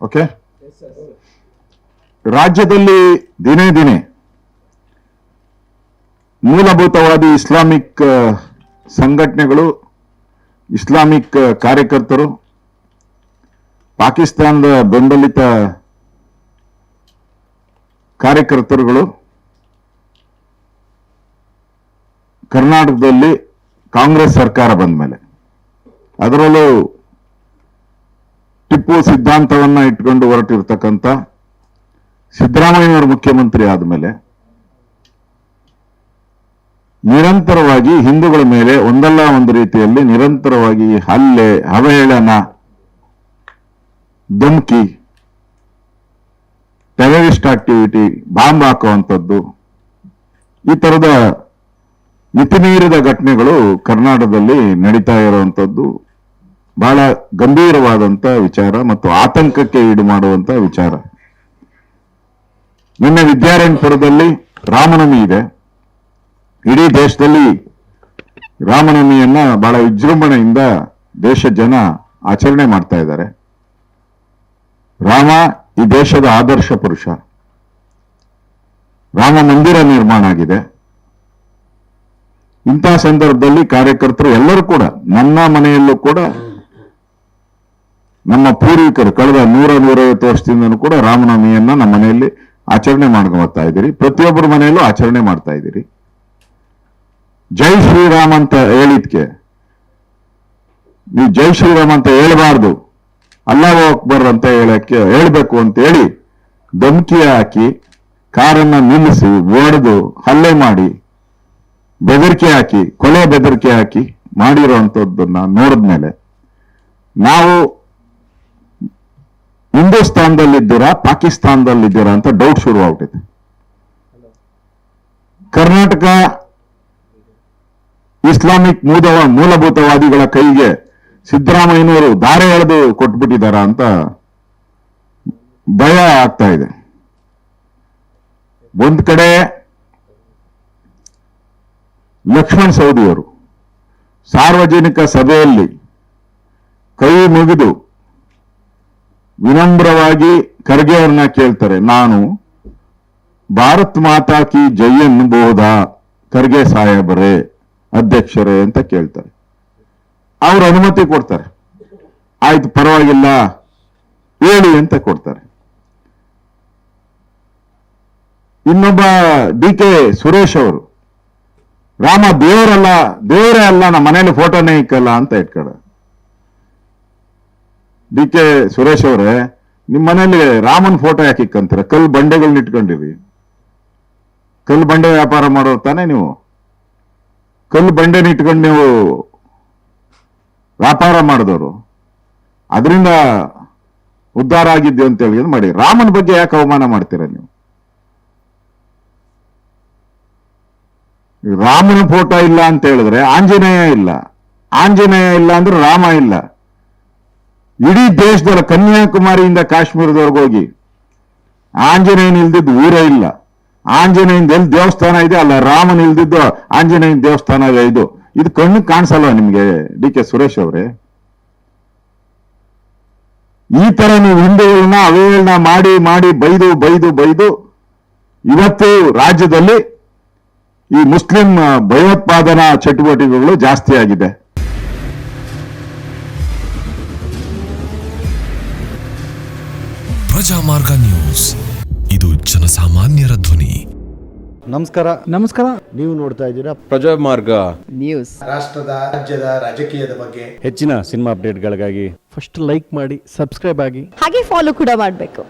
Okay. ರಾಜ್ಯದಲ್ಲಿ ದಿನೇ ದಿನೇ ಮೂಲಭೂತವಾದಿ ಇಸ್ಲಾಮಿಕ್ ಸಂಘಟನೆಗಳು, ಇಸ್ಲಾಮಿಕ್ ಕಾರ್ಯಕರ್ತರು, ಪಾಕಿಸ್ತಾನದ ಬೆಂಬಲಿತ ಕಾರ್ಯಕರ್ತರುಗಳು ಕರ್ನಾಟಕದಲ್ಲಿ ಕಾಂಗ್ರೆಸ್ ಸರ್ಕಾರ ಬಂದ ಮೇಲೆ, ಅದರಲ್ಲೂ ಟಿಪ್ಪು ಸಿದ್ಧಾಂತವನ್ನ ಇಟ್ಕೊಂಡು ಹೊರಟಿರ್ತಕ್ಕಂಥ ಸಿದ್ದರಾಮಯ್ಯನವರು ಮುಖ್ಯಮಂತ್ರಿ ಆದಮೇಲೆ ನಿರಂತರವಾಗಿ ಹಿಂದೂಗಳ ಮೇಲೆ ಒಂದಲ್ಲ ಒಂದು ರೀತಿಯಲ್ಲಿ ನಿರಂತರವಾಗಿ ಹಲ್ಲೆ, ಅವಹೇಳನ, ಧಮಕಿ, ಟೆರರಿಸ್ಟ್ ಆಕ್ಟಿವಿಟಿ, ಬಾಂಬ್ ಹಾಕುವಂಥದ್ದು, ಈ ತರದ ಮಿತಿಮೀರಿದ ಘಟನೆಗಳು ಕರ್ನಾಟಕದಲ್ಲಿ ನಡೀತಾ ಇರುವಂಥದ್ದು ಬಹಳ ಗಂಭೀರವಾದಂತ ವಿಚಾರ ಮತ್ತು ಆತಂಕಕ್ಕೆ ಈಡು ಮಾಡುವಂತ ವಿಚಾರ. ನಿನ್ನೆ ವಿದ್ಯಾರಣ್ಯಪುರದಲ್ಲಿ ರಾಮನವಮಿ ಇದೆ. ಇಡೀ ದೇಶದಲ್ಲಿ ರಾಮನವಮಿಯನ್ನ ಬಹಳ ವಿಜೃಂಭಣೆಯಿಂದ ದೇಶ ಜನ ಆಚರಣೆ ಮಾಡ್ತಾ ಇದ್ದಾರೆ. ರಾಮ ಈ ದೇಶದ ಆದರ್ಶ ಪುರುಷ. ರಾಮ ಮಂದಿರ ನಿರ್ಮಾಣ ಆಗಿದೆ. ಇಂತಹ ಸಂದರ್ಭದಲ್ಲಿ ಕಾರ್ಯಕರ್ತರು ಎಲ್ಲರೂ ಕೂಡ, ನನ್ನ ಮನೆಯಲ್ಲೂ ಕೂಡ ನಮ್ಮ ಪೂರ್ವಿಕರು ಕಳೆದ 100-150 ವರ್ಷದಿಂದನೂ ಕೂಡ ರಾಮನವಮಿಯನ್ನ ನಮ್ಮ ಮನೆಯಲ್ಲಿ ಆಚರಣೆ ಮಾಡ್ಕೊಳ್ತಾ ಇದ್ದೀರಿ. ಪ್ರತಿಯೊಬ್ಬರ ಮನೆಯಲ್ಲೂ ಆಚರಣೆ ಮಾಡ್ತಾ ಇದ್ದೀರಿ. ಜೈ ಶ್ರೀರಾಮ್ ಅಂತ ಹೇಳಿದ್ಕೆ ನೀವು ಜೈ ಶ್ರೀರಾಮ್ ಅಂತ ಹೇಳ್ಬಾರ್ದು, ಅಲ್ಲಾಹು ಅಕ್ಬರ್ ಅಂತ ಹೇಳ್ಬೇಕು ಅಂತ ಹೇಳಿ ಧಮಕಿ ಹಾಕಿ ಕಾರನ್ನ ನಿಲ್ಲಿಸಿ ಒಡೆದು ಹಲ್ಲೆ ಮಾಡಿ ಬೆದರಿಕೆ ಹಾಕಿ, ಕೊಲೆ ಬೆದರಿಕೆ ಹಾಕಿ ಮಾಡಿರುವಂತದ್ದನ್ನ ನೋಡಿದ್ಮೇಲೆ ನಾವು ಹಿಂದೂಸ್ತಾನದಲ್ಲಿದ್ದೀರಾ ಪಾಕಿಸ್ತಾನದಲ್ಲಿದ್ದೀರಾ ಅಂತ ಡೌಟ್ ಶುರುವಾಗ್ಬಿಟ್ಟಿದೆ. ಕರ್ನಾಟಕ ಇಸ್ಲಾಮಿಕ್ ಮೂಲಭೂತವಾದಿಗಳ ಕೈಗೆ ಸಿದ್ದರಾಮಯ್ಯನವರು ದಾರೆ ಎಳೆದು ಕೊಟ್ಬಿಟ್ಟಿದಾರ ಅಂತ ಭಯ ಆಗ್ತಾ ಇದೆ. ಒಂದ್ ಕಡೆ ಲಕ್ಷ್ಮಣ್ ಸವದಿಯವರು ಸಾರ್ವಜನಿಕ ಸಭೆಯಲ್ಲಿ ಕೈ ಮುಗಿದು ವಿನಮ್ರವಾಗಿ ಖರ್ಗೆ ಅವ್ರನ್ನ ಕೇಳ್ತಾರೆ, ನಾನು ಭಾರತ್ ಮಾತಾ ಕಿ ಜೈ ಅನ್ನಬಹುದಾ ಖರ್ಗೆ ಸಾಹೇಬರೇ, ಅಧ್ಯಕ್ಷರೇ ಅಂತ ಕೇಳ್ತಾರೆ. ಅವ್ರ ಅನುಮತಿ ಕೊಡ್ತಾರೆ. ಆಯ್ತು ಪರವಾಗಿಲ್ಲ ಹೇಳಿ ಅಂತ ಕೊಡ್ತಾರೆ. ಇನ್ನೊಬ್ಬ DK ಸುರೇಶ್ ಅವರು, ರಾಮ ದೇವರೇ ಅಲ್ಲ, ನಮ್ಮ ಮನೇಲಿ ಫೋಟೋನೇ ಇಕ್ಕಲ್ಲ ಅಂತ ಇಟ್ಕಡ. DK ಸುರೇಶ್ ಅವರೇ, ನಿಮ್ಮ ಮನೇಲಿ ರಾಮನ್ ಫೋಟೋ ಯಾಕೆ ಇಕ್ಕಂತೀರ? ಕಲ್ಲು ಬಂಡೆಗಳನ್ನ ಇಟ್ಕೊಂಡಿರಿ. ಕಲ್ಲು ಬಂಡೆ ವ್ಯಾಪಾರ ಮಾಡೋರು ತಾನೇ ನೀವು? ಕಲ್ಲು ಬಂಡೆನ ಇಟ್ಕೊಂಡು ನೀವು ವ್ಯಾಪಾರ ಮಾಡಿದವರು, ಅದರಿಂದ ಉದ್ಧಾರ ಆಗಿದ್ದೆ ಅಂತ ಹೇಳಿ ಮಾಡಿ. ರಾಮನ ಬಗ್ಗೆ ಯಾಕೆ ಅವಮಾನ ಮಾಡ್ತೀರ ನೀವು? ರಾಮನ ಫೋಟೋ ಇಲ್ಲ ಅಂತ ಹೇಳಿದ್ರೆ ಆಂಜನೇಯ ಇಲ್ಲ, ಆಂಜನೇಯ ಇಲ್ಲ ಅಂದ್ರೆ ರಾಮ ಇಲ್ಲ. ಇಡೀ ದೇಶದ ಕನ್ಯಾಕುಮಾರಿಯಿಂದ ಕಾಶ್ಮೀರದವರೆಗೆ ಹೋಗಿ ಆಂಜನೇಯನ್ ಇಲ್ದಿದ್ದು ಊರೇ ಇಲ್ಲ. ಆಂಜನೇಯನ್ ಎಲ್ಲಿ ದೇವಸ್ಥಾನ ಇದೆ ಅಲ್ಲ, ರಾಮನ್ ಇಲ್ದಿದ್ದು ಆಂಜನೇಯನ್ ದೇವಸ್ಥಾನ ಇದು. ಇದು ಕಣ್ಣು ಕಾಣಿಸಲ್ವ ನಿಮ್ಗೆ DK ಸುರೇಶ್ ಅವರೇ? ಈ ತರ ನೀವು ಹಿಂದೂಗಳನ್ನ ಅವಹೇಳನ ಮಾಡಿ ಮಾಡಿ ಬೈದು ಇವತ್ತು ರಾಜ್ಯದಲ್ಲಿ ಈ ಮುಸ್ಲಿಂ ಭಯೋತ್ಪಾದನಾ ಚಟುವಟಿಕೆಗಳು ಜಾಸ್ತಿ ಆಗಿದೆ. ಪ್ರಜಾಮಾರ್ಗ ನ್ಯೂಸ್, ಇದು ಜನಸಾಮಾನ್ಯರ ಧ್ವನಿ. ನಮಸ್ಕಾರ. ನೀವು ನೋಡ್ತಾ ಇದ್ದೀರಾ ಪ್ರಜಾಮಾರ್ಗ ನ್ಯೂಸ್. ರಾಷ್ಟ್ರದ ರಾಜ್ಯದ ರಾಜಕೀಯದ ಬಗ್ಗೆ ಹೆಚ್ಚಿನ ಸಿನಿಮಾ ಅಪ್ಡೇಟ್ಗಳಿಗಾಗಿ ಫಸ್ಟ್ ಲೈಕ್ ಮಾಡಿ, ಸಬ್ಸ್ಕ್ರೈಬ್ ಆಗಿ, ಹಾಗೆ ಫಾಲೋ ಕೂಡ ಮಾಡಬೇಕು.